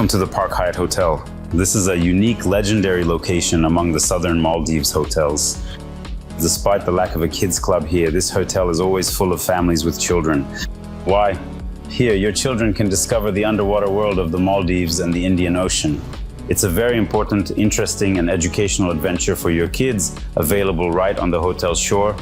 Welcome to the Park Hyatt Hotel. This is a unique, legendary location among the southern Maldives hotels. Despite the lack of a kids club here, this hotel is always full of families with children. Why? Here, your children can discover the underwater world of the Maldives and the Indian Ocean. It's a very important, interesting, and educational adventure for your kids, available right on the hotel's shore.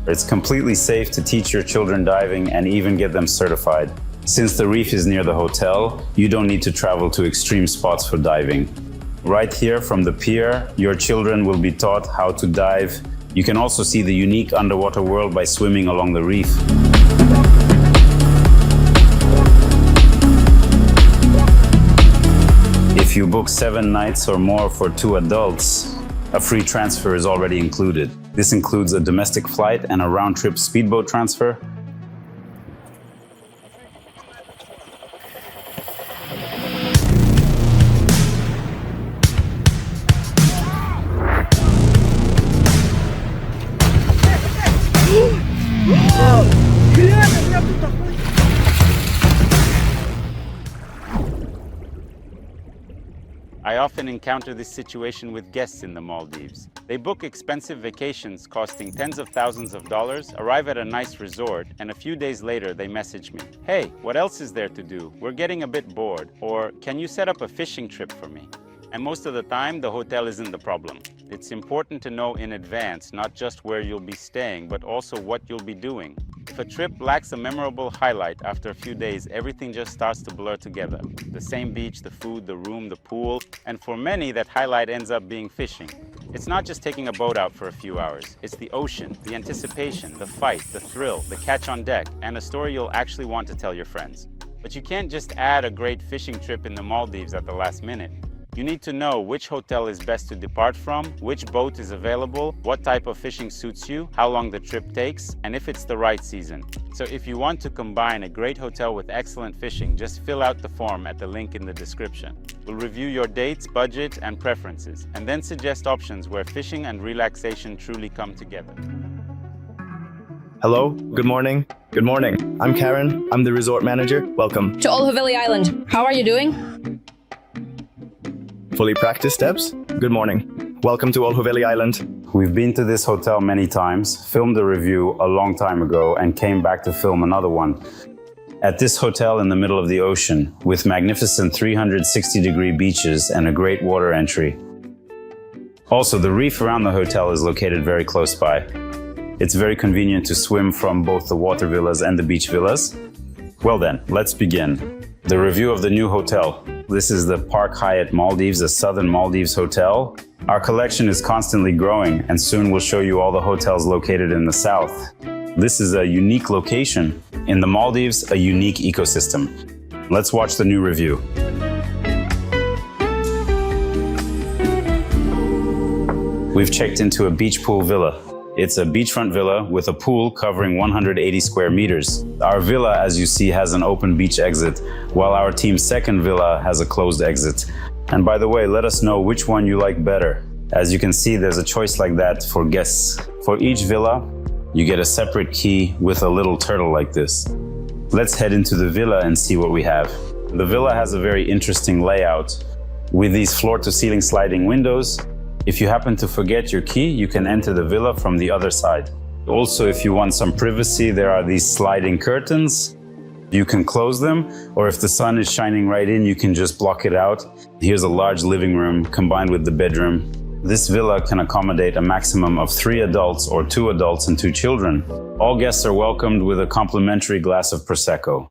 It's completely safe to teach your children diving and even get them certified. Since the reef is near the hotel, you don't need to travel to extreme spots for diving. Right here from the pier, your children will be taught how to dive. You can also see the unique underwater world by swimming along the reef. If you book 7 nights or more for 2 adults, a free transfer is already included. This includes a domestic flight and a round-trip speedboat transfer. I often encounter this situation with guests in the Maldives. They book expensive vacations costing tens of thousands of dollars, arrive at a nice resort, and a few days later they message me, "Hey, what else is there to do? We're getting a bit bored," or "Can you set up a fishing trip for me?" And most of the time, the hotel isn't the problem. It's important to know in advance not just where you'll be staying, but also what you'll be doing. If a trip lacks a memorable highlight, after a few days, everything just starts to blur together. The same beach, the food, the room, the pool, and for many, that highlight ends up being fishing. It's not just taking a boat out for a few hours. It's the ocean, the anticipation, the fight, the thrill, the catch on deck, and a story you'll actually want to tell your friends. But you can't just add a great fishing trip in the Maldives at the last minute. You need to know which hotel is best to depart from, which boat is available, what type of fishing suits you, how long the trip takes, and if it's the right season. So if you want to combine a great hotel with excellent fishing, just fill out the form at the link in the description. We'll review your dates, budget, and preferences, and then suggest options where fishing and relaxation truly come together. Hello, good morning. Good morning. I'm Karen. I'm the resort manager. Welcome. To Overwater Island. How are you doing? Fully practiced steps? Good morning. Welcome to Overwater Island. We've been to this hotel many times, filmed a review a long time ago, and came back to film another one. At this hotel in the middle of the ocean, with magnificent 360-degree beaches and a great water entry. Also, the reef around the hotel is located very close by. It's very convenient to swim from both the water villas and the beach villas. Well then, let's begin. The review of the new hotel. This is the Park Hyatt Maldives, a southern Maldives hotel. Our collection is constantly growing, and soon we'll show you all the hotels located in the south. This is a unique location. In the Maldives, a unique ecosystem. Let's watch the new review. We've checked into a beach pool villa. It's a beachfront villa with a pool covering 180 square meters. Our villa, as you see, has an open beach exit, while our team's second villa has a closed exit. And by the way, let us know which one you like better. As you can see, there's a choice like that for guests. For each villa, you get a separate key with a little turtle like this. Let's head into the villa and see what we have. The villa has a very interesting layout with these floor-to-ceiling sliding windows. If you happen to forget your key, you can enter the villa from the other side. Also, if you want some privacy, there are these sliding curtains. You can close them, or if the sun is shining right in, you can just block it out. Here's a large living room combined with the bedroom. This villa can accommodate a maximum of 3 adults or 2 adults and 2 children. All guests are welcomed with a complimentary glass of Prosecco.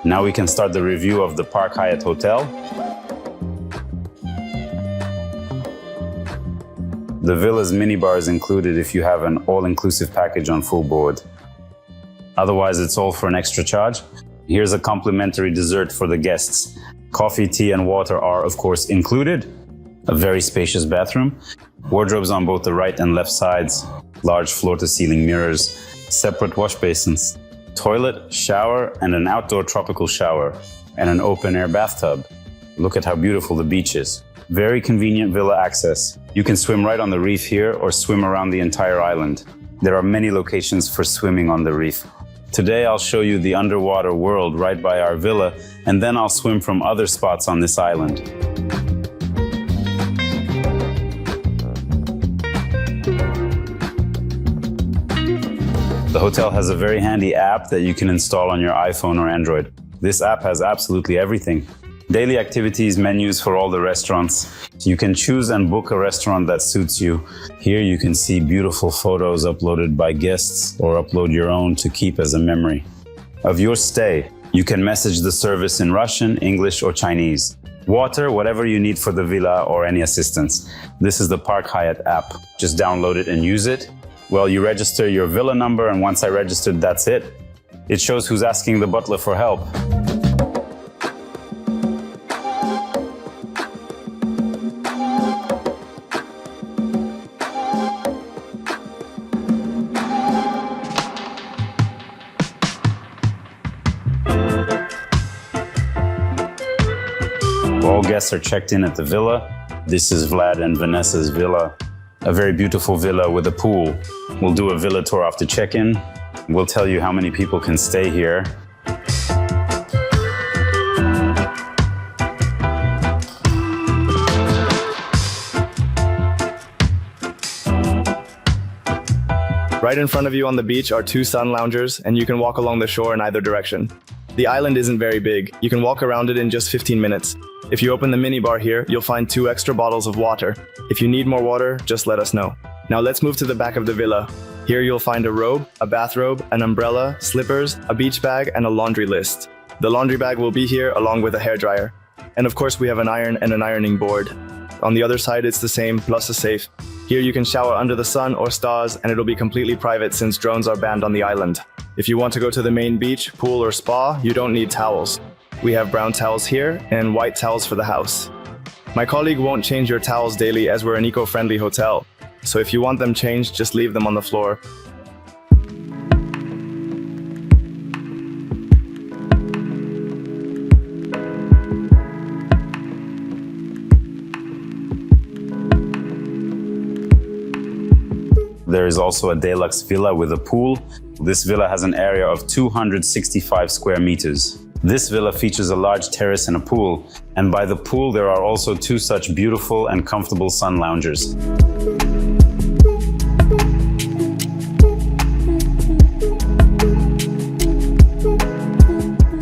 Now we can start the review of the Park Hyatt Hotel. The villa's minibar is included if you have an all-inclusive package on full board. Otherwise, it's all for an extra charge. Here's a complimentary dessert for the guests. Coffee, tea, and water are, of course, included. A very spacious bathroom. Wardrobes on both the right and left sides. Large floor-to-ceiling mirrors. Separate wash basins. Toilet, shower, and an outdoor tropical shower. And an open-air bathtub. Look at how beautiful the beach is. Very convenient villa access. You can swim right on the reef here or swim around the entire island. There are many locations for swimming on the reef. Today I'll show you the underwater world right by our villa, and then I'll swim from other spots on this island. The hotel has a very handy app that you can install on your iPhone or Android. This app has absolutely everything. Daily activities, menus for all the restaurants. You can choose and book a restaurant that suits you. Here you can see beautiful photos uploaded by guests or upload your own to keep as a memory of your stay. You can message the service in Russian, English, or Chinese. Water, whatever you need for the villa or any assistance. This is the Park Hyatt app. Just download it and use it. Well, you register your villa number, and once I registered, that's it. It shows who's asking the butler for help. All guests are checked in at the villa. This is Vlad and Vanessa's villa. A very beautiful villa with a pool. We'll do a villa tour after check-in. We'll tell you how many people can stay here. Right in front of you on the beach are 2 sun loungers, and you can walk along the shore in either direction. The island isn't very big. You can walk around it in just 15 minutes. If you open the minibar here, you'll find 2 extra bottles of water. If you need more water, just let us know. Now let's move to the back of the villa. Here you'll find a robe, a bathrobe, an umbrella, slippers, a beach bag, and a laundry list. The laundry bag will be here along with a hairdryer. And of course we have an iron and an ironing board. On the other side it's the same, plus a safe. Here you can shower under the sun or stars, and it'll be completely private since drones are banned on the island. If you want to go to the main beach, pool, or spa, you don't need towels. We have brown towels here and white towels for the house. My colleague won't change your towels daily as we're an eco-friendly hotel. So if you want them changed, just leave them on the floor. There is also a Deluxe villa with a pool. This villa has an area of 265 square meters. This villa features a large terrace and a pool, and by the pool there are also 2 such beautiful and comfortable sun loungers.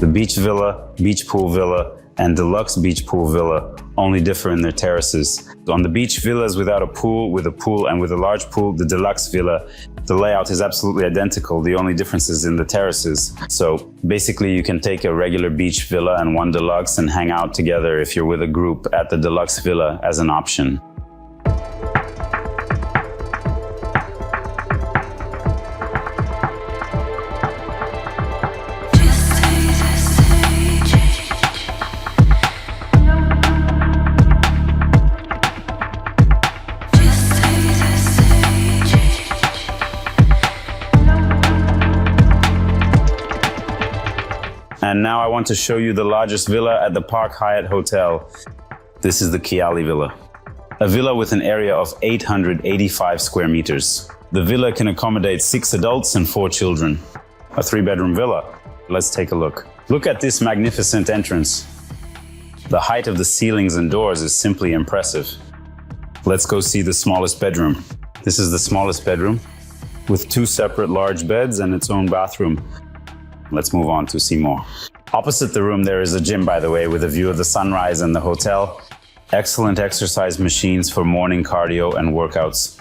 The beach villa, beach pool villa, and deluxe beach pool villa only differ in their terraces. On the beach villas without a pool, with a pool, and with a large pool, the deluxe villa, the layout is absolutely identical. The only difference is in the terraces. So basically you can take a regular beach villa and one deluxe and hang out together if you're with a group at the deluxe villa as an option. And now I want to show you the largest villa at the Park Hyatt Hotel. This is the Kaali Villa. A villa with an area of 885 square meters. The villa can accommodate 6 adults and 4 children. A 3-bedroom villa. Let's take a look. Look at this magnificent entrance. The height of the ceilings and doors is simply impressive. Let's go see the smallest bedroom. This is the smallest bedroom with 2 separate large beds and its own bathroom. Let's move on to see more. Opposite the room there is a gym, by the way, with a view of the sunrise and the hotel. Excellent exercise machines for morning cardio and workouts.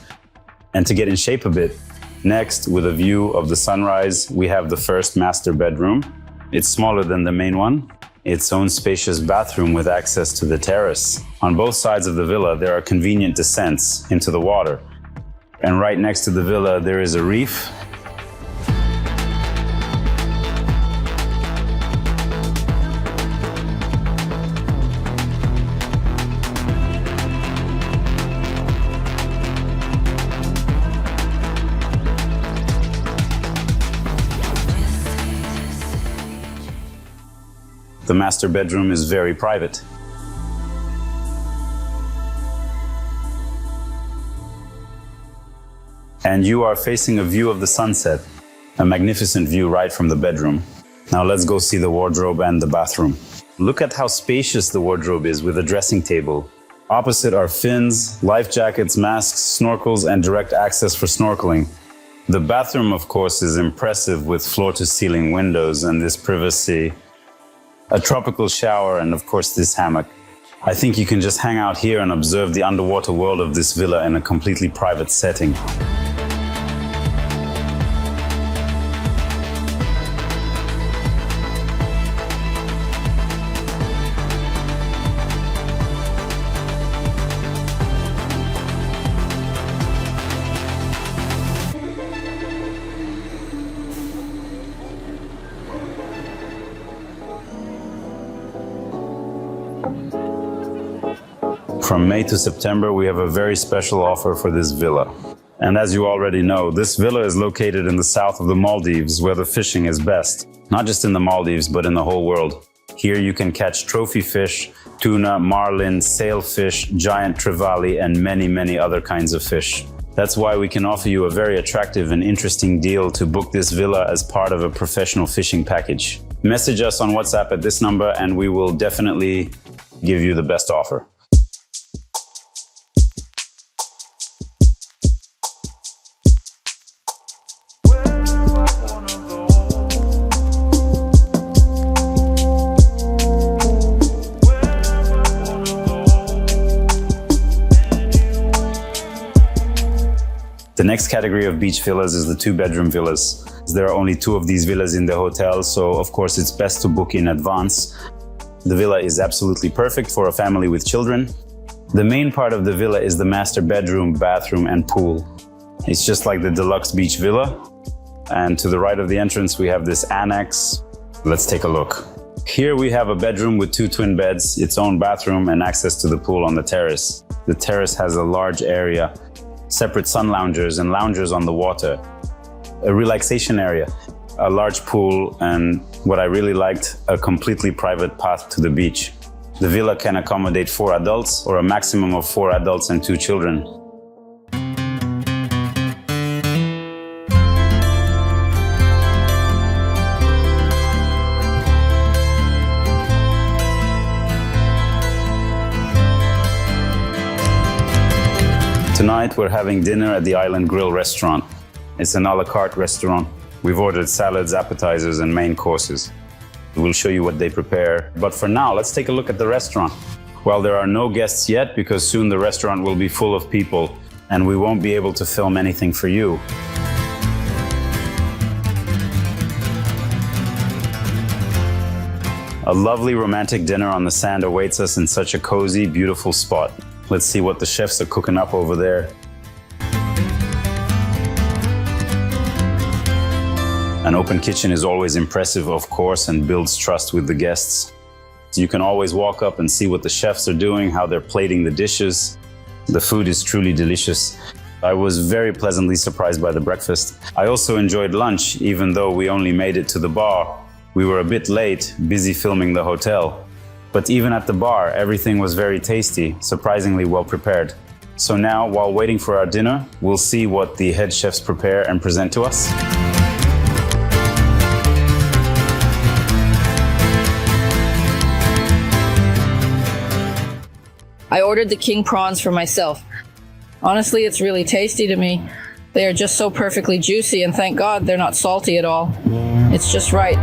And to get in shape a bit, next, with a view of the sunrise, we have the first master bedroom. It's smaller than the main one. Its own spacious bathroom with access to the terrace. On both sides of the villa, there are convenient descents into the water. And right next to the villa, there is a reef. The master bedroom is very private. And you are facing a view of the sunset. A magnificent view right from the bedroom. Now let's go see the wardrobe and the bathroom. Look at how spacious the wardrobe is with a dressing table. Opposite are fins, life jackets, masks, snorkels, and direct access for snorkeling. The bathroom, of course, is impressive with floor-to-ceiling windows and this privacy. A tropical shower and, of course, this hammock. I think you can just hang out here and observe the underwater world of this villa in a completely private setting. From May to September, we have a very special offer for this villa. And as you already know, this villa is located in the south of the Maldives, where the fishing is best. Not just in the Maldives, but in the whole world. Here you can catch trophy fish, tuna, marlin, sailfish, giant trevally, and many, many other kinds of fish. That's why we can offer you a very attractive and interesting deal to book this villa as part of a professional fishing package. Message us on WhatsApp at this number and we will definitely give you the best offer. The next category of beach villas is the two-bedroom villas. There are only 2 of these villas in the hotel, so of course it's best to book in advance. The villa is absolutely perfect for a family with children. The main part of the villa is the master bedroom, bathroom, and pool. It's just like the Deluxe beach villa. And to the right of the entrance, we have this annex. Let's take a look. Here we have a bedroom with 2 twin beds, its own bathroom, and access to the pool on the terrace. The terrace has a large area, separate sun loungers and loungers on the water, a relaxation area, a large pool, and what I really liked, a completely private path to the beach. The villa can accommodate 4 adults or a maximum of 4 adults and 2 children. Tonight we're having dinner at the Island Grill restaurant. It's an a la carte restaurant. We've ordered salads, appetizers, and main courses. We'll show you what they prepare. But for now, let's take a look at the restaurant. Well, there are no guests yet because soon the restaurant will be full of people and we won't be able to film anything for you. A lovely romantic dinner on the sand awaits us in such a cozy, beautiful spot. Let's see what the chefs are cooking up over there. An open kitchen is always impressive, of course, and builds trust with the guests. So you can always walk up and see what the chefs are doing, how they're plating the dishes. The food is truly delicious. I was very pleasantly surprised by the breakfast. I also enjoyed lunch, even though we only made it to the bar. We were a bit late, busy filming the hotel. But even at the bar, everything was very tasty, surprisingly well prepared. So now, while waiting for our dinner, we'll see what the head chefs prepare and present to us. I ordered the king prawns for myself. Honestly, it's really tasty to me. They are just so perfectly juicy, and thank God they're not salty at all. It's just right.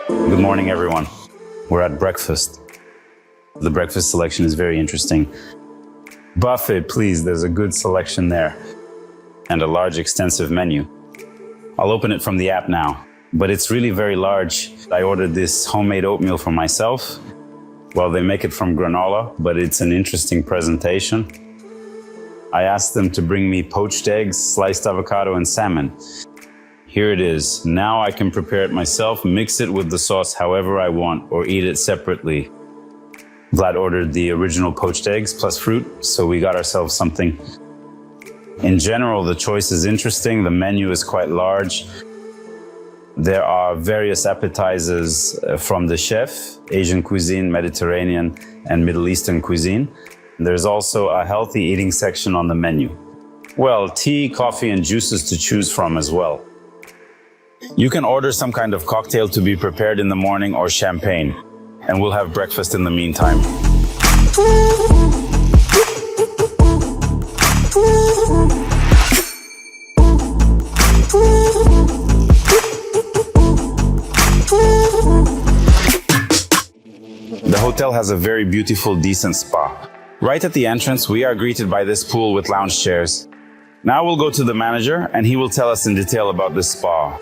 Good morning, everyone. We're at breakfast. The breakfast selection is very interesting. Buffet, please, there's a good selection there. And a large, extensive menu. I'll open it from the app now, but it's really very large. I ordered this homemade oatmeal for myself. Well, they make it from granola, but it's an interesting presentation. I asked them to bring me poached eggs, sliced avocado, and salmon. Here it is. Now I can prepare it myself, mix it with the sauce however I want, or eat it separately. Vlad ordered the original poached eggs plus fruit, so we got ourselves something. In general, the choice is interesting. The menu is quite large. There are various appetizers from the chef, Asian cuisine, Mediterranean, and Middle Eastern cuisine. There's also a healthy eating section on the menu. Well, tea, coffee, and juices to choose from as well. You can order some kind of cocktail to be prepared in the morning or champagne, and we'll have breakfast in the meantime. The hotel has a very beautiful, decent spa. Right at the entrance, we are greeted by this pool with lounge chairs. Now we'll go to the manager and he will tell us in detail about this spa.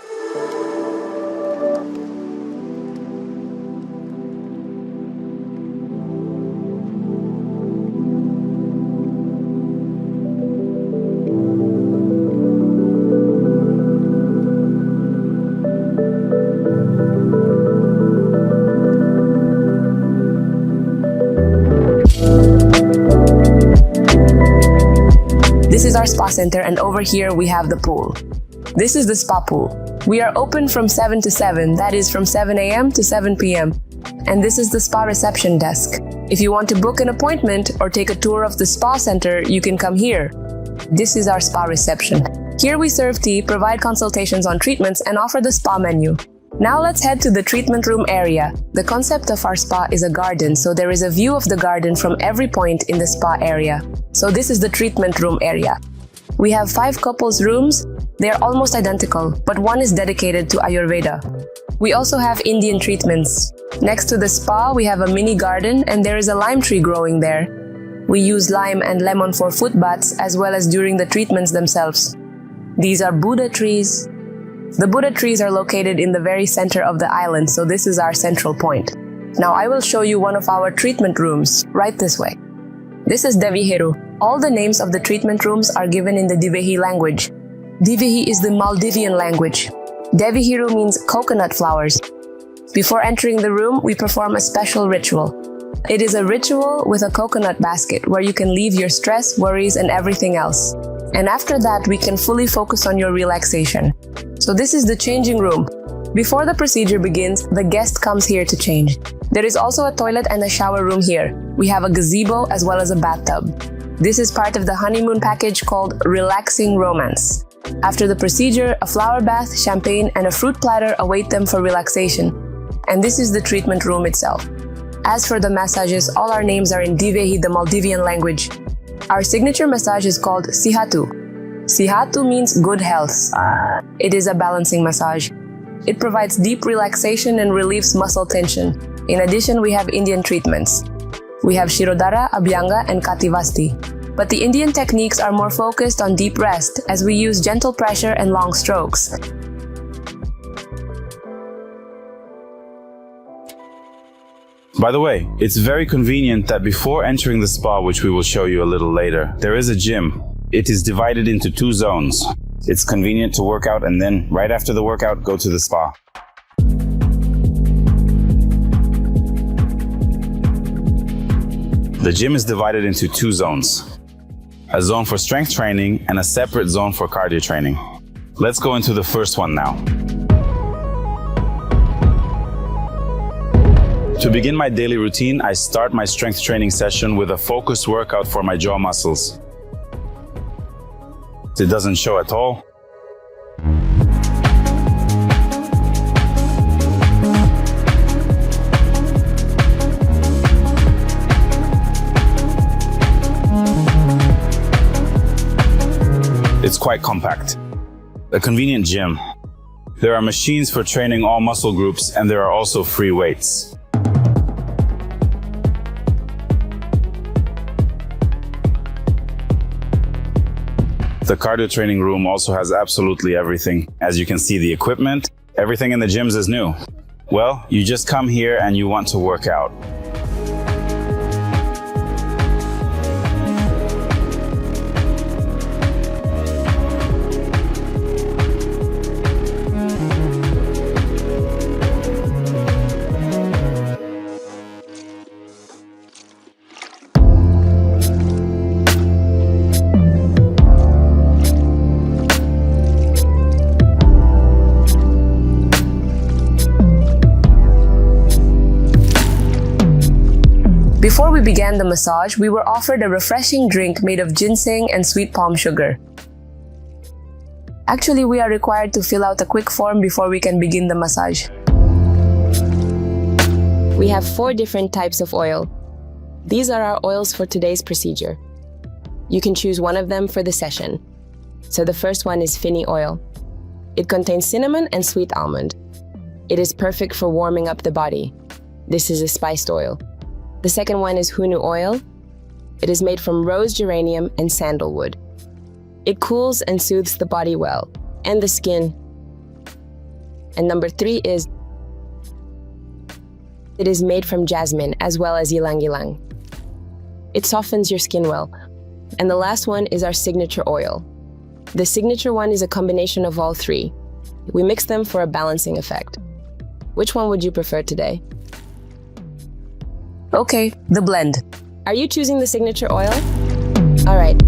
This is our spa center, and over here we have the pool. This is the spa pool. We are open from 7 to 7, that is from 7 a.m. to 7 p.m. And this is the spa reception desk. If you want to book an appointment or take a tour of the spa center, you can come here. This is our spa reception. Here we serve tea, provide consultations on treatments, and offer the spa menu. Now let's head to the treatment room area. The concept of our spa is a garden, so there is a view of the garden from every point in the spa area. So this is the treatment room area. We have 5 couples rooms. They are almost identical, but one is dedicated to Ayurveda. We also have Indian treatments. Next to the spa, we have a mini garden and there is a lime tree growing there. We use lime and lemon for foot baths as well as during the treatments themselves. These are Buddha trees. The Buddha trees are located in the very center of the island, so this is our central point. Now I will show you one of our treatment rooms, right this way. This is Devihiru. All the names of the treatment rooms are given in the Divehi language. Divehi is the Maldivian language. Devihiru means coconut flowers. Before entering the room, we perform a special ritual. It is a ritual with a coconut basket where you can leave your stress, worries, and everything else. And after that, we can fully focus on your relaxation. So this is the changing room. Before the procedure begins, the guest comes here to change. There is also a toilet and a shower room here. We have a gazebo as well as a bathtub. This is part of the honeymoon package called Relaxing Romance. After the procedure, a flower bath, champagne, and a fruit platter await them for relaxation. And this is the treatment room itself. As for the massages, all our names are in Divehi, the Maldivian language. Our signature massage is called Sihatu. Sihatu means good health. It is a balancing massage. It provides deep relaxation and relieves muscle tension. In addition, we have Indian treatments. We have Shirodhara, Abhyanga, and Kativasti. But the Indian techniques are more focused on deep rest as we use gentle pressure and long strokes. By the way, it's very convenient that before entering the spa, which we will show you a little later, there is a gym. It is divided into 2 zones. It's convenient to work out and then, right after the workout, go to the spa. The gym is divided into 2 zones. A zone for strength training and a separate zone for cardio training. Let's go into the first one now. To begin my daily routine, I start my strength training session with a focused workout for my jaw muscles. It doesn't show at all. It's quite compact. A convenient gym. There are machines for training all muscle groups, and there are also free weights. The cardio training room also has absolutely everything. As you can see, the equipment, everything in the gyms is new. Well, you just come here and you want to work out. Before we began the massage, we were offered a refreshing drink made of ginseng and sweet palm sugar. Actually, we are required to fill out a quick form before we can begin the massage. We have 4 different types of oil. These are our oils for today's procedure. You can choose one of them for the session. So the first one is Finny oil. It contains cinnamon and sweet almond. It is perfect for warming up the body. This is a spiced oil. The second one is Hunu oil. It is made from rose geranium and sandalwood. It cools and soothes the body well, and the skin. And number 3 is, it is made from jasmine as well as ylang ylang. It softens your skin well. And the last one is our signature oil. The signature one is a combination of all 3. We mix them for a balancing effect. Which one would you prefer today? Okay, the blend. Are you choosing the signature oil? All right.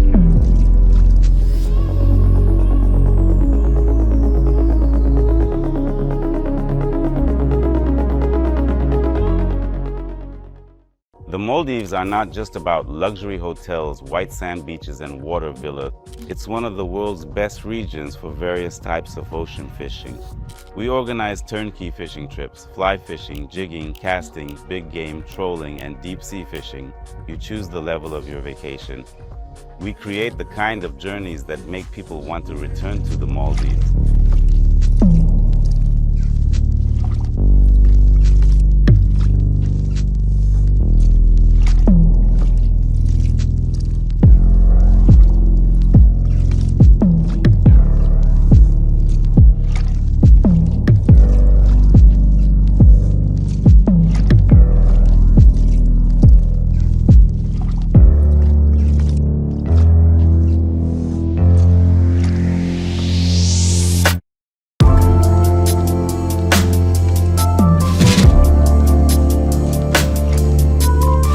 The Maldives are not just about luxury hotels, white sand beaches, and water villas. It's one of the world's best regions for various types of ocean fishing. We organize turnkey fishing trips, fly fishing, jigging, casting, big game, trolling, and deep sea fishing. You choose the level of your vacation. We create the kind of journeys that make people want to return to the Maldives.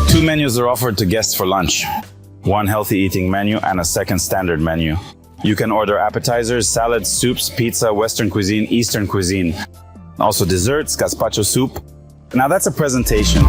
Two menus are offered to guests for lunch. One healthy eating menu and a second standard menu. You can order appetizers, salads, soups, pizza, Western cuisine, Eastern cuisine. Also desserts, gazpacho soup. Now that's a presentation.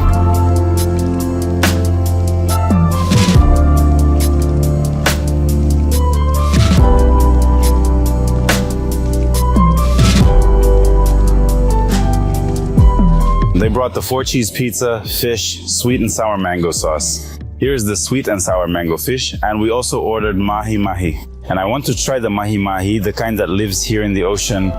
They brought the 4-cheese pizza, fish, sweet and sour mango sauce. Here's the sweet and sour mango fish, and we also ordered mahi mahi. And I want to try the mahi mahi, the kind that lives here in the ocean.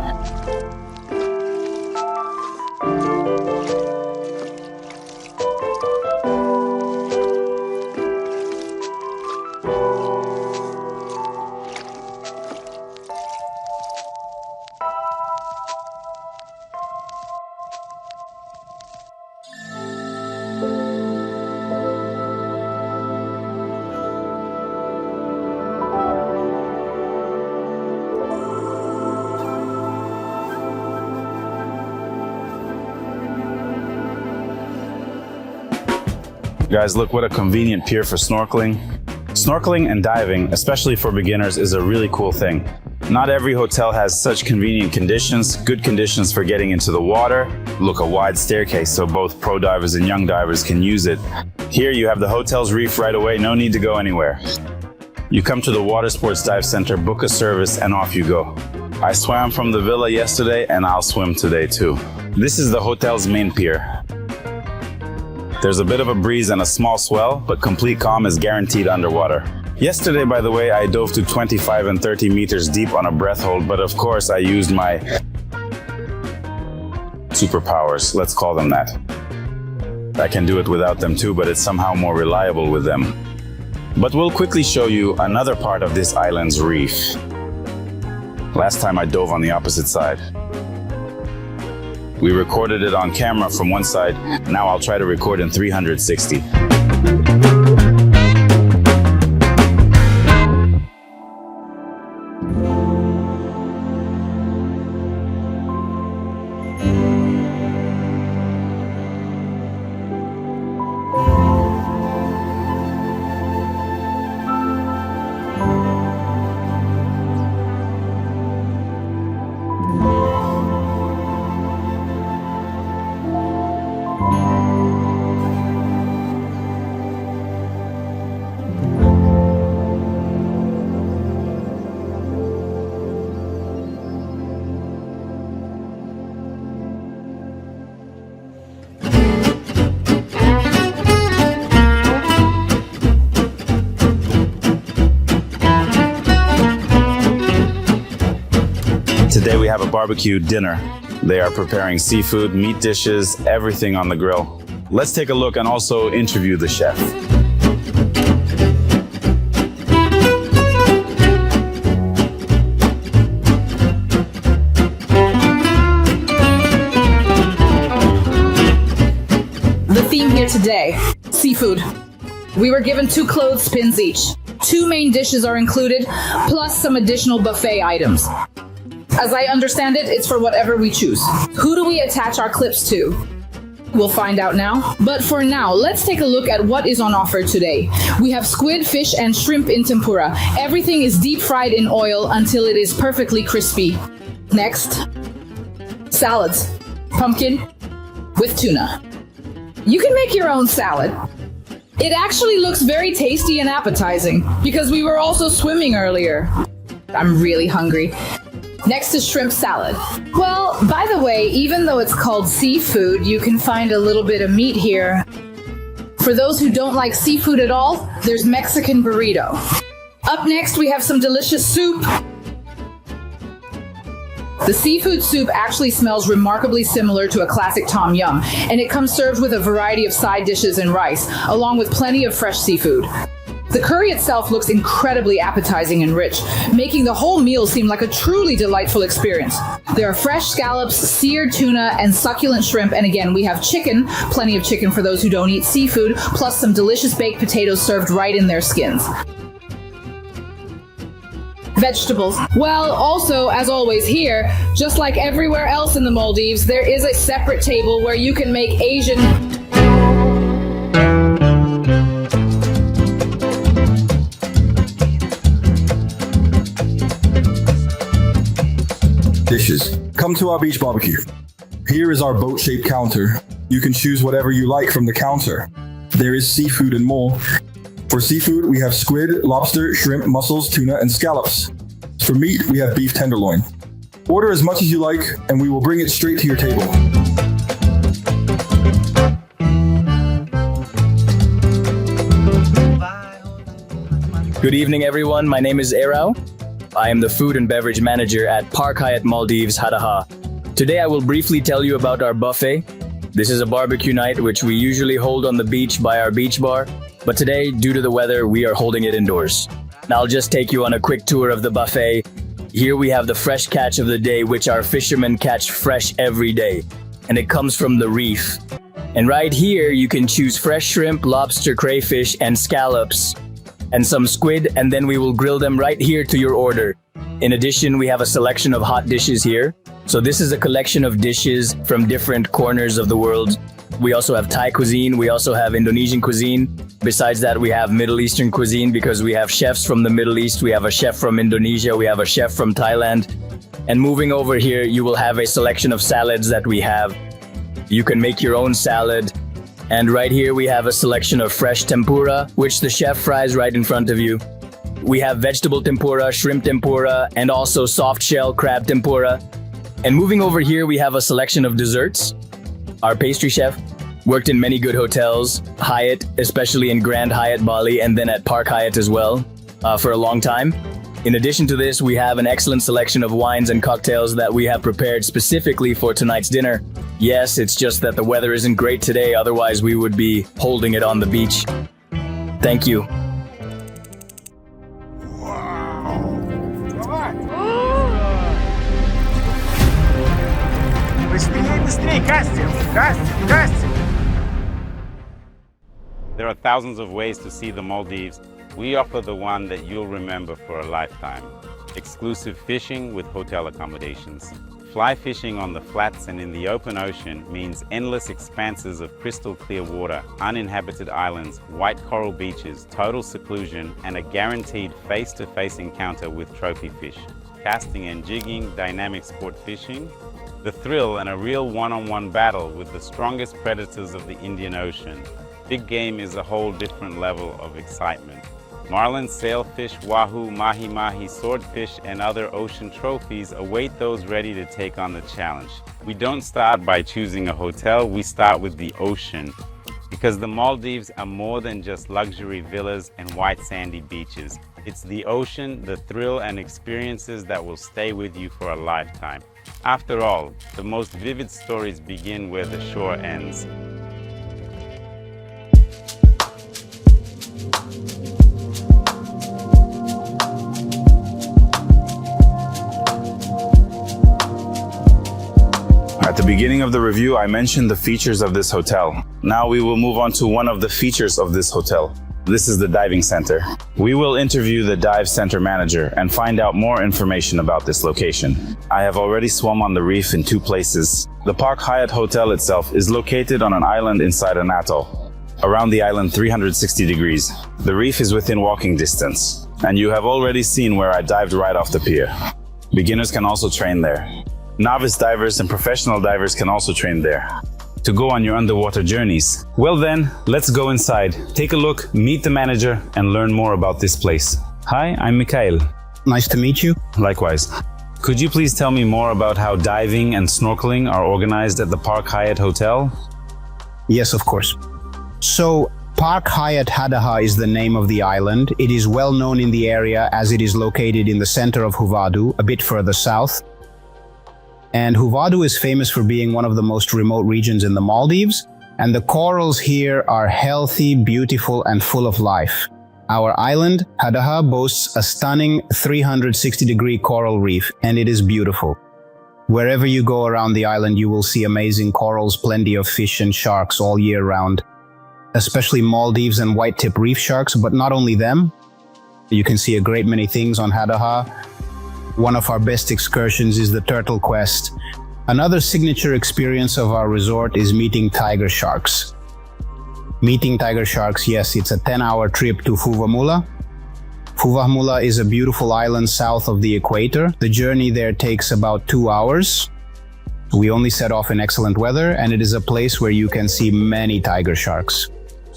Guys, look what a convenient pier for snorkeling. Snorkeling and diving, especially for beginners, is a really cool thing. Not every hotel has such convenient conditions, good conditions for getting into the water. Look, a wide staircase so both pro divers and young divers can use it. Here you have the hotel's reef right away, no need to go anywhere. You come to the Water Sports Dive Center, book a service, and off you go. I swam from the villa yesterday and I'll swim today too. This is the hotel's main pier. There's a bit of a breeze and a small swell, but complete calm is guaranteed underwater. Yesterday, by the way, I dove to 25 and 30 meters deep on a breath hold, but of course I used my superpowers, let's call them that. I can do it without them too, but it's somehow more reliable with them. But we'll quickly show you another part of this island's reef. Last time I dove on the opposite side. We recorded it on camera from one side, now I'll try to record in 360. Today we have a barbecue dinner. They are preparing seafood, meat dishes, everything on the grill. Let's take a look and also interview the chef. The theme here today, seafood. We were given 2 clothespins each. 2 main dishes are included, plus some additional buffet items. As I understand it, it's for whatever we choose. Who do we attach our clips to? We'll find out now. But for now, let's take a look at what is on offer today. We have squid, fish, and shrimp in tempura. Everything is deep fried in oil until it is perfectly crispy. Next, salads. Pumpkin with tuna. You can make your own salad. It actually looks very tasty and appetizing because we were also swimming earlier. I'm really hungry. Next is shrimp salad. Well, by the way, even though it's called seafood, you can find a little bit of meat here. For those who don't like seafood at all, there's Mexican burrito. Up next, we have some delicious soup. The seafood soup actually smells remarkably similar to a classic tom yum, and it comes served with a variety of side dishes and rice, along with plenty of fresh seafood. The curry itself looks incredibly appetizing and rich, making the whole meal seem like a truly delightful experience. There are fresh scallops, seared tuna, and succulent shrimp, and again, we have chicken, plenty of chicken for those who don't eat seafood, plus some delicious baked potatoes served right in their skins. Vegetables. Well, also, as always here, just like everywhere else in the Maldives, there is a separate table where you can make Asian dishes. Come to our beach barbecue. Here is our boat-shaped counter. You can choose whatever you like from the counter. There is seafood and more. For seafood, we have squid, lobster, shrimp, mussels, tuna, and scallops. For meat, we have beef tenderloin. Order as much as you like, and we will bring it straight to your table. Good evening, everyone. My name is Erao. I am the food and beverage manager at Park Hyatt Maldives Hadahaa. Today, I will briefly tell you about our buffet. This is a barbecue night, which we usually hold on the beach by our beach bar. But today, due to the weather, we are holding it indoors. Now I'll just take you on a quick tour of the buffet. Here we have the fresh catch of the day, which our fishermen catch fresh every day. And it comes from the reef. And right here, you can choose fresh shrimp, lobster, crayfish, and scallops. And some squid, and then we will grill them right here to your order. In addition, we have a selection of hot dishes here. So this is a collection of dishes from different corners of the world. We also have Thai cuisine, we also have Indonesian cuisine. Besides that, we have Middle Eastern cuisine because we have chefs from the Middle East, we have a chef from Indonesia, we have a chef from Thailand. And moving over here, you will have a selection of salads that we have. You can make your own salad. And right here, we have a selection of fresh tempura, which the chef fries right in front of you. We have vegetable tempura, shrimp tempura, and also soft shell crab tempura. And moving over here, we have a selection of desserts. Our pastry chef worked in many good hotels, Hyatt, especially in Grand Hyatt Bali, and then at Park Hyatt as well, for a long time. In addition to this, we have an excellent selection of wines and cocktails that we have prepared specifically for tonight's dinner. Yes, it's just that the weather isn't great today, otherwise we would be holding it on the beach. Thank you. There are thousands of ways to see the Maldives. We offer the one that you'll remember for a lifetime. Exclusive fishing with hotel accommodations. Fly fishing on the flats and in the open ocean means endless expanses of crystal clear water, uninhabited islands, white coral beaches, total seclusion, and a guaranteed face-to-face encounter with trophy fish. Casting and jigging, dynamic sport fishing, the thrill and a real one-on-one battle with the strongest predators of the Indian Ocean. Big game is a whole different level of excitement. Marlin, sailfish, wahoo, mahi-mahi, swordfish, and other ocean trophies await those ready to take on the challenge. We don't start by choosing a hotel, we start with the ocean. Because the Maldives are more than just luxury villas and white sandy beaches. It's the ocean, the thrill and experiences that will stay with you for a lifetime. After all, the most vivid stories begin where the shore ends. At the beginning of the review, I mentioned the features of this hotel. Now we will move on to one of the features of this hotel. This is the diving center. We will interview the dive center manager and find out more information about this location. I have already swum on the reef in 2 places. The Park Hyatt Hotel itself is located on an island inside an atoll. Around the island 360 degrees. The reef is within walking distance. And you have already seen where I dived right off the pier. Beginners can also train there. Novice divers and professional divers can also train there to go on your underwater journeys. Well then, let's go inside, take a look, meet the manager, and learn more about this place. Hi, I'm Mikhail. Nice to meet you. Likewise. Could you please tell me more about how diving and snorkeling are organized at the Park Hyatt Hotel? Yes, of course. So, Park Hyatt Hadahaa is the name of the island. It is well known in the area as it is located in the center of Huvahmulah, a bit further south. And Huvahmulah is famous for being one of the most remote regions in the Maldives, and the corals here are healthy, beautiful, and full of life. Our island, Hadahaa, boasts a stunning 360-degree coral reef, and it is beautiful. Wherever you go around the island, you will see amazing corals, plenty of fish and sharks all year round, especially Maldives and white-tip reef sharks, but not only them. You can see a great many things on Hadahaa. One of our best excursions is the Turtle Quest. Another signature experience of our resort is meeting tiger sharks. Meeting tiger sharks, yes, it's a 10-hour trip to Fuvahmulah. Fuvahmulah is a beautiful island south of the equator. The journey there takes about 2 hours. We only set off in excellent weather, and it is a place where you can see many tiger sharks.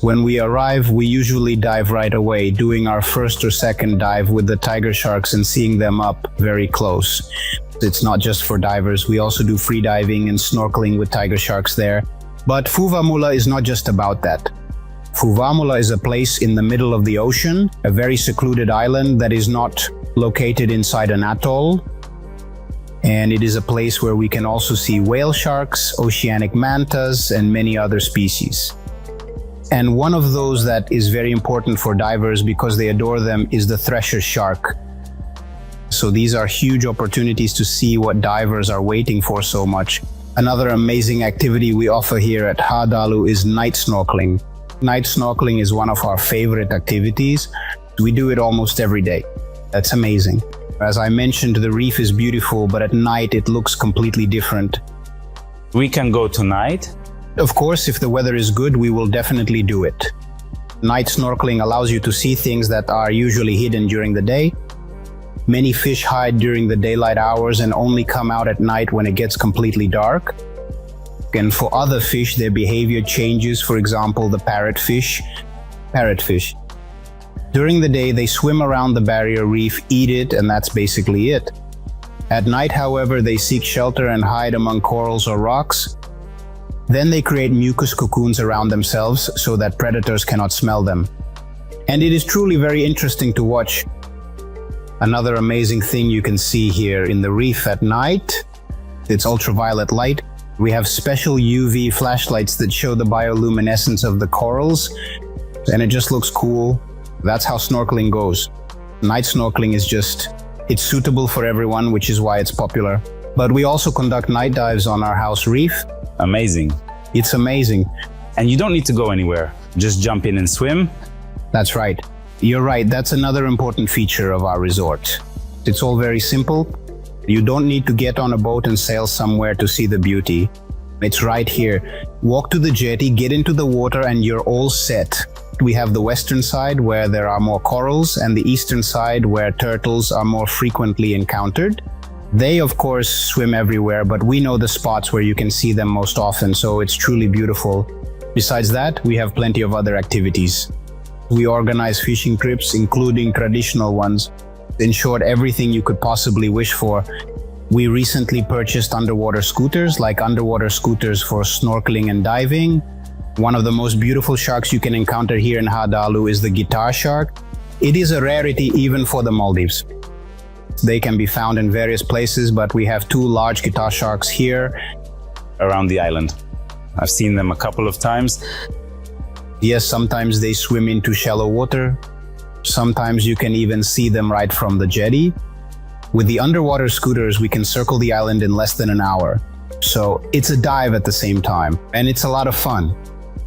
When we arrive, we usually dive right away, doing our first or second dive with the tiger sharks and seeing them up very close. It's not just for divers, we also do free diving and snorkeling with tiger sharks there. But Fuvahmulah is not just about that. Fuvahmulah is a place in the middle of the ocean, a very secluded island that is not located inside an atoll. And it is a place where we can also see whale sharks, oceanic mantas, and many other species. And one of those that is very important for divers because they adore them is the thresher shark. So these are huge opportunities to see what divers are waiting for so much. Another amazing activity we offer here at Hadahaa is night snorkeling. Night snorkeling is one of our favorite activities. We do it almost every day. That's amazing. As I mentioned, the reef is beautiful, but at night it looks completely different. We can go tonight. Of course, if the weather is good, we will definitely do it. Night snorkeling allows you to see things that are usually hidden during the day. Many fish hide during the daylight hours and only come out at night when it gets completely dark. And for other fish, their behavior changes. For example, the parrotfish. During the day, they swim around the barrier reef, eat it, and that's basically it. At night, however, they seek shelter and hide among corals or rocks. Then they create mucus cocoons around themselves so that predators cannot smell them. And it is truly very interesting to watch. Another amazing thing you can see here in the reef at night, it's ultraviolet light. We have special UV flashlights that show the bioluminescence of the corals, and it just looks cool. That's how snorkeling goes. Night snorkeling is it's suitable for everyone, which is why it's popular. But we also conduct night dives on our house reef. Amazing. It's amazing. And you don't need to go anywhere. Just jump in and swim. That's right. You're right. That's another important feature of our resort. It's all very simple. You don't need to get on a boat and sail somewhere to see the beauty. It's right here. Walk to the jetty, get into the water, and you're all set. We have the western side where there are more corals and the eastern side where turtles are more frequently encountered. They, of course, swim everywhere, but we know the spots where you can see them most often, so it's truly beautiful. Besides that, we have plenty of other activities. We organize fishing trips, including traditional ones. In short, everything you could possibly wish for. We recently purchased underwater scooters, like underwater scooters for snorkeling and diving. One of the most beautiful sharks you can encounter here in Hadahaa is the guitar shark. It is a rarity even for the Maldives. They can be found in various places, but we have two large guitar sharks here around the island. I've seen them a couple of times. Yes, sometimes they swim into shallow water. Sometimes you can even see them right from the jetty. With the underwater scooters, we can circle the island in less than an hour. So it's a dive at the same time, and it's a lot of fun.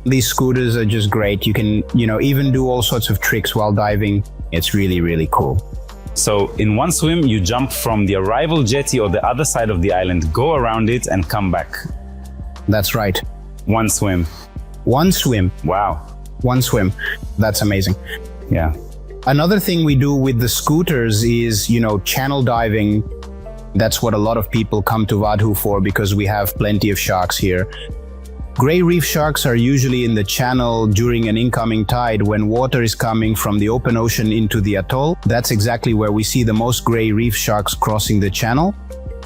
These scooters are just great. You can, even do all sorts of tricks while diving. It's really, really cool. So in one swim, you jump from the arrival jetty or the other side of the island, go around it and come back. That's right. One swim. One swim. Wow. One swim. That's amazing. Yeah. Another thing we do with the scooters is, channel diving. That's what a lot of people come to Vadhu for because we have plenty of sharks here. Gray reef sharks are usually in the channel during an incoming tide when water is coming from the open ocean into the atoll. That's exactly where we see the most gray reef sharks crossing the channel.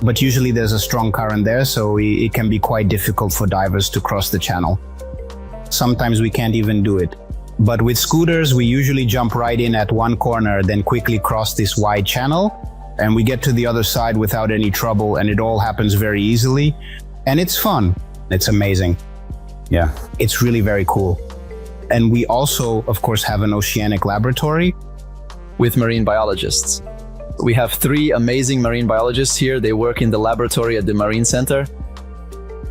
But usually there's a strong current there, so it can be quite difficult for divers to cross the channel. Sometimes we can't even do it. But with scooters, we usually jump right in at one corner, then quickly cross this wide channel, and we get to the other side without any trouble, and it all happens very easily. And it's fun. It's amazing. Yeah. It's really very cool. And we also, of course, have an oceanic laboratory with marine biologists. We have 3 amazing marine biologists here. They work in the laboratory at the Marine Center.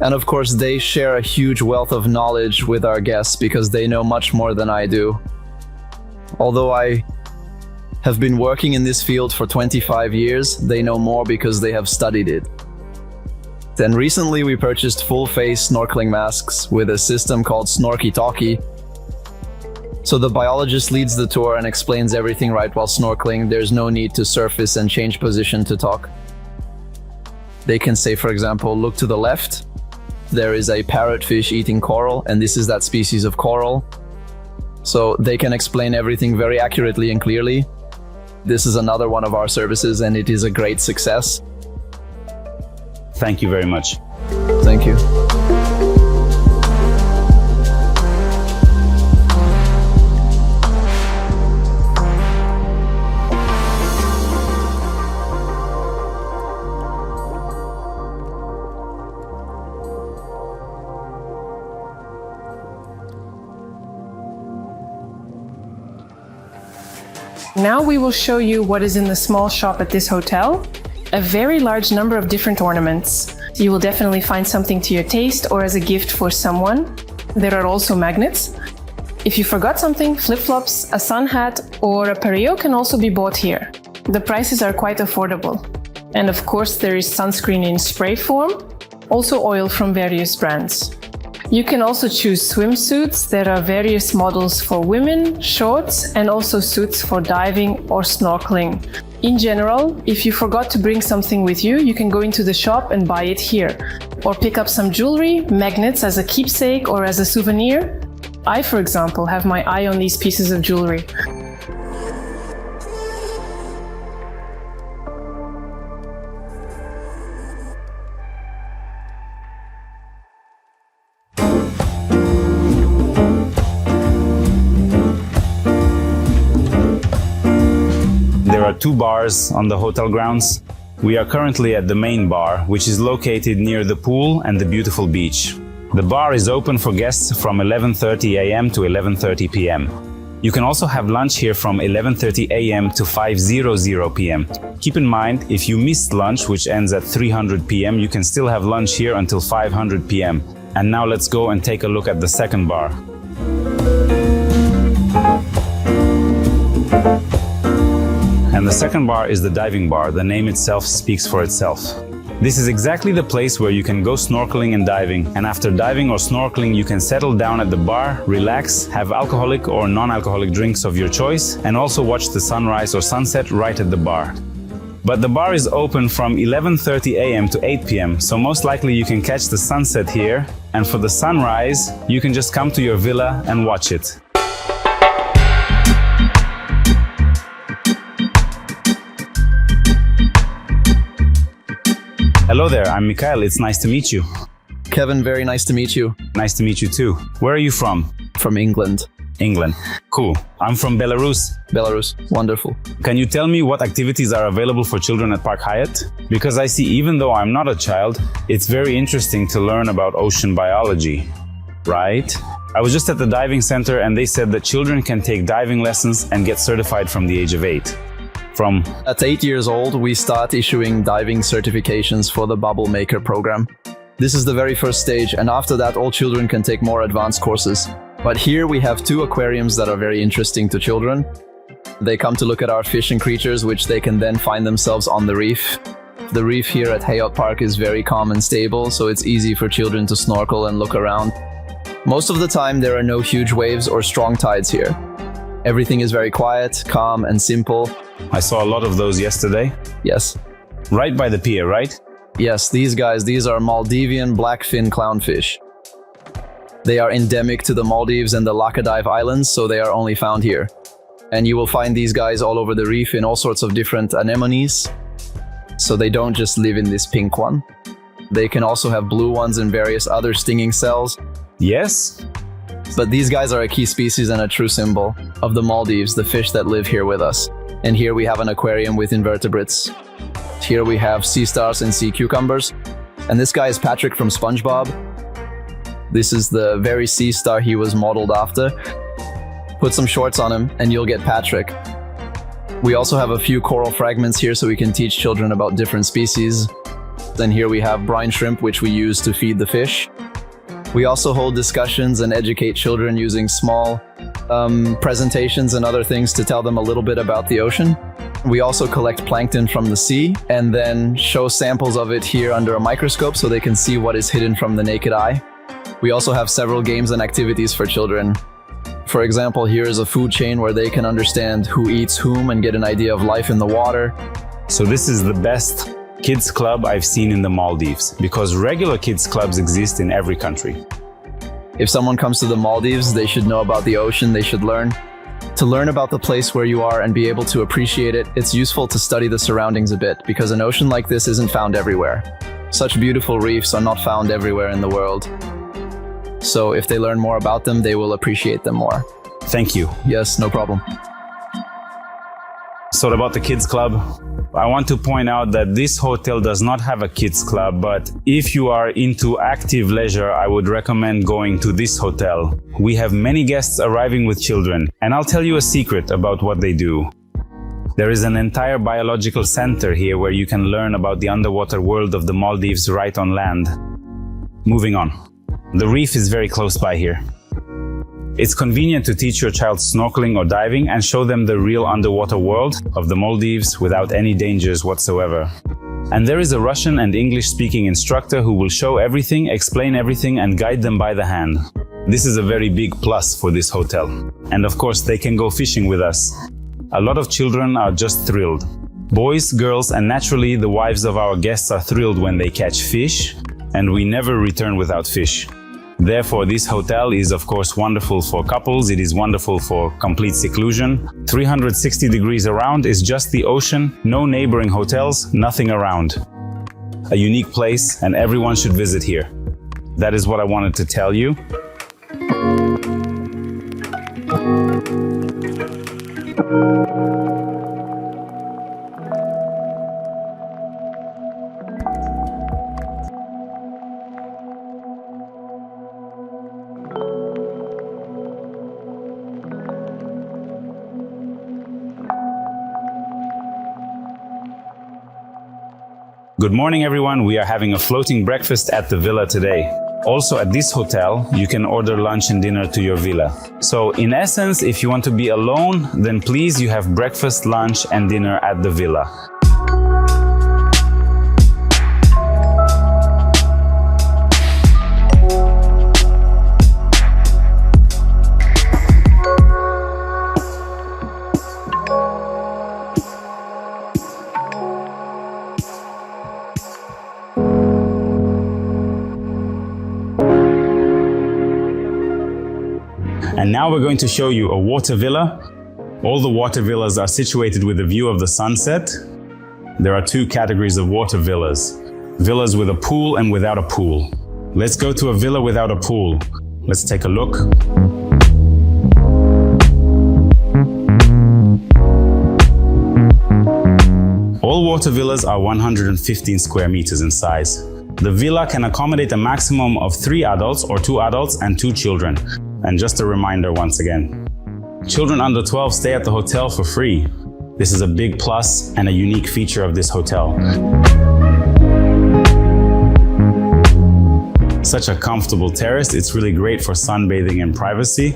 And of course, they share a huge wealth of knowledge with our guests because they know much more than I do. Although I have been working in this field for 25 years, they know more because they have studied it. Then recently we purchased full-face snorkeling masks with a system called Snorky Talkie. So the biologist leads the tour and explains everything right while snorkeling. There's no need to surface and change position to talk. They can say, for example, look to the left. There is a parrotfish eating coral, and this is that species of coral. So they can explain everything very accurately and clearly. This is another one of our services, and it is a great success. Thank you very much. Thank you. Now we will show you what is in the small shop at this hotel. A very large number of different ornaments. You will definitely find something to your taste or as a gift for someone. There are also magnets. If you forgot something, flip-flops, a sun hat, or a pareo can also be bought here. The prices are quite affordable. And of course, there is sunscreen in spray form, also oil from various brands. You can also choose swimsuits. There are various models for women, shorts, and also suits for diving or snorkeling. In general, if you forgot to bring something with you, you can go into the shop and buy it here. Or pick up some jewelry, magnets as a keepsake or as a souvenir. I, for example, have my eye on these pieces of jewelry. There are 2 bars on the hotel grounds. We are currently at the main bar, which is located near the pool and the beautiful beach. The bar is open for guests from 11:30 a.m. to 11:30 p.m. You can also have lunch here from 11:30 a.m. to 5:00 p.m. Keep in mind, if you missed lunch, which ends at 300 p.m., you can still have lunch here until 500 p.m. And now let's go and take a look at the second bar. And the second bar is the diving bar. The name itself speaks for itself. This is exactly the place where you can go snorkeling and diving. And after diving or snorkeling, you can settle down at the bar, relax, have alcoholic or non-alcoholic drinks of your choice, and also watch the sunrise or sunset right at the bar. But the bar is open from 11:30 a.m. to 8 p.m., so most likely you can catch the sunset here. And for the sunrise, you can just come to your villa and watch it. Hello there, I'm Mikhail. It's nice to meet you. Kevin, very nice to meet you. Nice to meet you too. Where are you from? From England. England. Cool. I'm from Belarus. Belarus. Wonderful. Can you tell me what activities are available for children at Park Hyatt? Because I see, even though I'm not a child, it's very interesting to learn about ocean biology, right? I was just at the diving center and they said that children can take diving lessons and get certified from the age of 8. At 8 years old, we start issuing diving certifications for the Bubble Maker program. This is the very first stage, and after that, all children can take more advanced courses. But here we have 2 aquariums that are very interesting to children. They come to look at our fish and creatures, which they can then find themselves on the reef. The reef here at Hyatt Park is very calm and stable, so it's easy for children to snorkel and look around. Most of the time, there are no huge waves or strong tides here. Everything is very quiet, calm, and simple. I saw a lot of those yesterday. Yes. Right by the pier, right? Yes, these are Maldivian blackfin clownfish. They are endemic to the Maldives and the Laccadive Islands, so they are only found here. And you will find these guys all over the reef in all sorts of different anemones. So they don't just live in this pink one. They can also have blue ones and various other stinging cells. Yes. But these guys are a key species and a true symbol of the Maldives, the fish that live here with us. And here we have an aquarium with invertebrates. Here we have sea stars and sea cucumbers. And this guy is Patrick from SpongeBob. This is the very sea star he was modeled after. Put some shorts on him and you'll get Patrick. We also have a few coral fragments here so we can teach children about different species. Then here we have brine shrimp, which we use to feed the fish. We also hold discussions and educate children using small presentations and other things to tell them a little bit about the ocean. We also collect plankton from the sea and then show samples of it here under a microscope so they can see what is hidden from the naked eye. We also have several games and activities for children. For example, here is a food chain where they can understand who eats whom and get an idea of life in the water. So this is the best kids club I've seen in the Maldives, because regular kids clubs exist in every country. If someone comes to the Maldives, they should know about the ocean, they should learn. To learn about the place where you are and be able to appreciate it, it's useful to study the surroundings a bit, because an ocean like this isn't found everywhere. Such beautiful reefs are not found everywhere in the world. So if they learn more about them, they will appreciate them more. Thank you. Yes, no problem. So about the kids club, I want to point out that this hotel does not have a kids club, but if you are into active leisure, I would recommend going to this hotel. We have many guests arriving with children, and I'll tell you a secret about what they do. There is an entire biological center here where you can learn about the underwater world of the Maldives right on land. Moving on. The reef is very close by here. It's convenient to teach your child snorkeling or diving and show them the real underwater world of the Maldives without any dangers whatsoever. And there is a Russian and English-speaking instructor who will show everything, explain everything, and guide them by the hand. This is a very big plus for this hotel. And of course, they can go fishing with us. A lot of children are just thrilled. Boys, girls, and naturally the wives of our guests are thrilled when they catch fish, and we never return without fish. Therefore, this hotel is of course wonderful for couples, it is wonderful for complete seclusion. 360 degrees around is just the ocean, no neighboring hotels, nothing around. A unique place, and everyone should visit here. That is what I wanted to tell you. Good morning, everyone. We are having a floating breakfast at the villa today. Also at this hotel, you can order lunch and dinner to your villa. So in essence, if you want to be alone, then please you have breakfast, lunch and dinner at the villa. And now we're going to show you a water villa. All the water villas are situated with a view of the sunset. There are two categories of water villas. Villas with a pool and without a pool. Let's go to a villa without a pool. Let's take a look. All water villas are 115 square meters in size. The villa can accommodate a maximum of 3 adults or 2 adults and 2 children. And just a reminder once again, children under 12 stay at the hotel for free. This is a big plus and a unique feature of this hotel. Such a comfortable terrace, it's really great for sunbathing and privacy.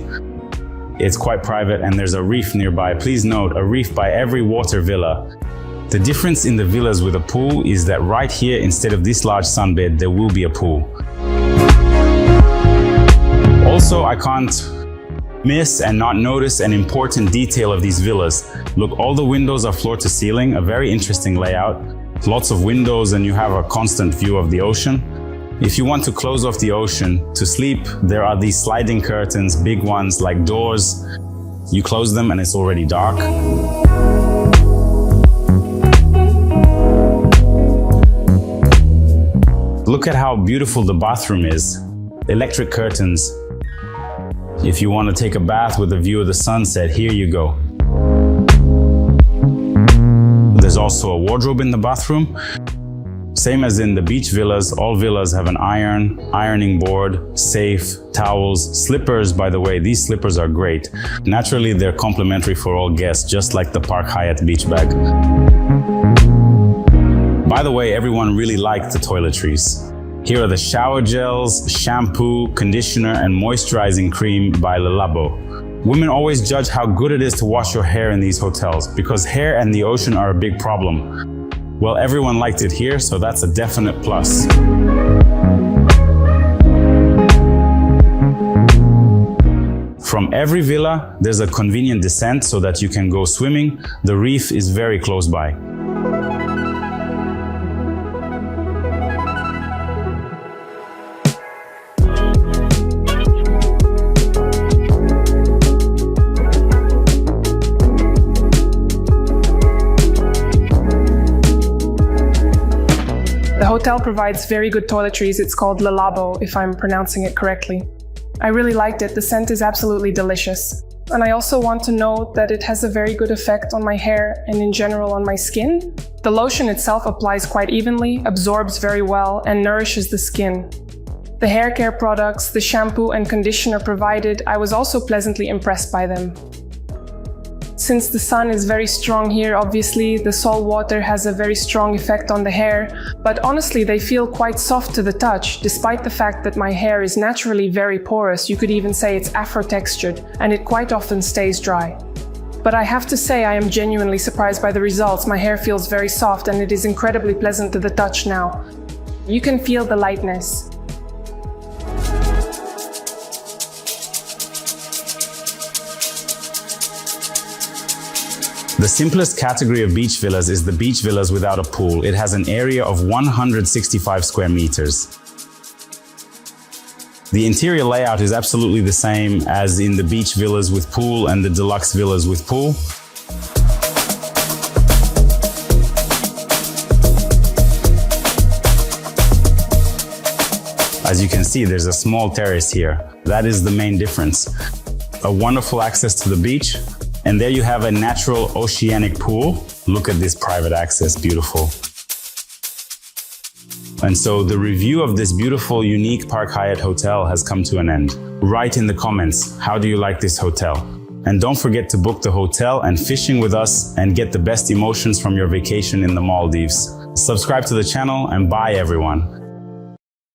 It's quite private and there's a reef nearby. Please note, a reef by every water villa. The difference in the villas with a pool is that right here, instead of this large sunbed, there will be a pool. Also, I can't miss and not notice an important detail of these villas. Look, all the windows are floor to ceiling, a very interesting layout. Lots of windows and you have a constant view of the ocean. If you want to close off the ocean to sleep, there are these sliding curtains, big ones like doors. You close them and it's already dark. Look at how beautiful the bathroom is. Electric curtains. If you want to take a bath with a view of the sunset, here you go. There's also a wardrobe in the bathroom. Same as in the beach villas, all villas have an ironing board, safe, towels, slippers. By the way, these slippers are great. Naturally, they're complimentary for all guests, just like the Park Hyatt beach bag. By the way, everyone really liked the toiletries. Here are the shower gels, shampoo, conditioner, and moisturizing cream by Le Labo. Women always judge how good it is to wash your hair in these hotels because hair and the ocean are a big problem. Well, everyone liked it here, so that's a definite plus. From every villa, there's a convenient descent so that you can go swimming. The reef is very close by. The hotel provides very good toiletries. It's called Le Labo, if I'm pronouncing it correctly. I really liked it. The scent is absolutely delicious. And I also want to note that it has a very good effect on my hair and in general on my skin. The lotion itself applies quite evenly, absorbs very well, and nourishes the skin. The hair care products, the shampoo and conditioner provided, I was also pleasantly impressed by them. Since the sun is very strong here, obviously, the salt water has a very strong effect on the hair, but honestly they feel quite soft to the touch, despite the fact that my hair is naturally very porous. You could even say it's afro-textured, and it quite often stays dry. But I have to say I am genuinely surprised by the results. My hair feels very soft and it is incredibly pleasant to the touch now. You can feel the lightness. The simplest category of beach villas is the beach villas without a pool. It has an area of 165 square meters. The interior layout is absolutely the same as in the beach villas with pool and the deluxe villas with pool. As you can see, there's a small terrace here. That is the main difference. A wonderful access to the beach. And there you have a natural oceanic pool. Look at this private access, beautiful. And so the review of this beautiful, unique Park Hyatt hotel has come to an end. Write in the comments, how do you like this hotel? And don't forget to book the hotel and fishing with us and get the best emotions from your vacation in the Maldives. Subscribe to the channel and bye everyone.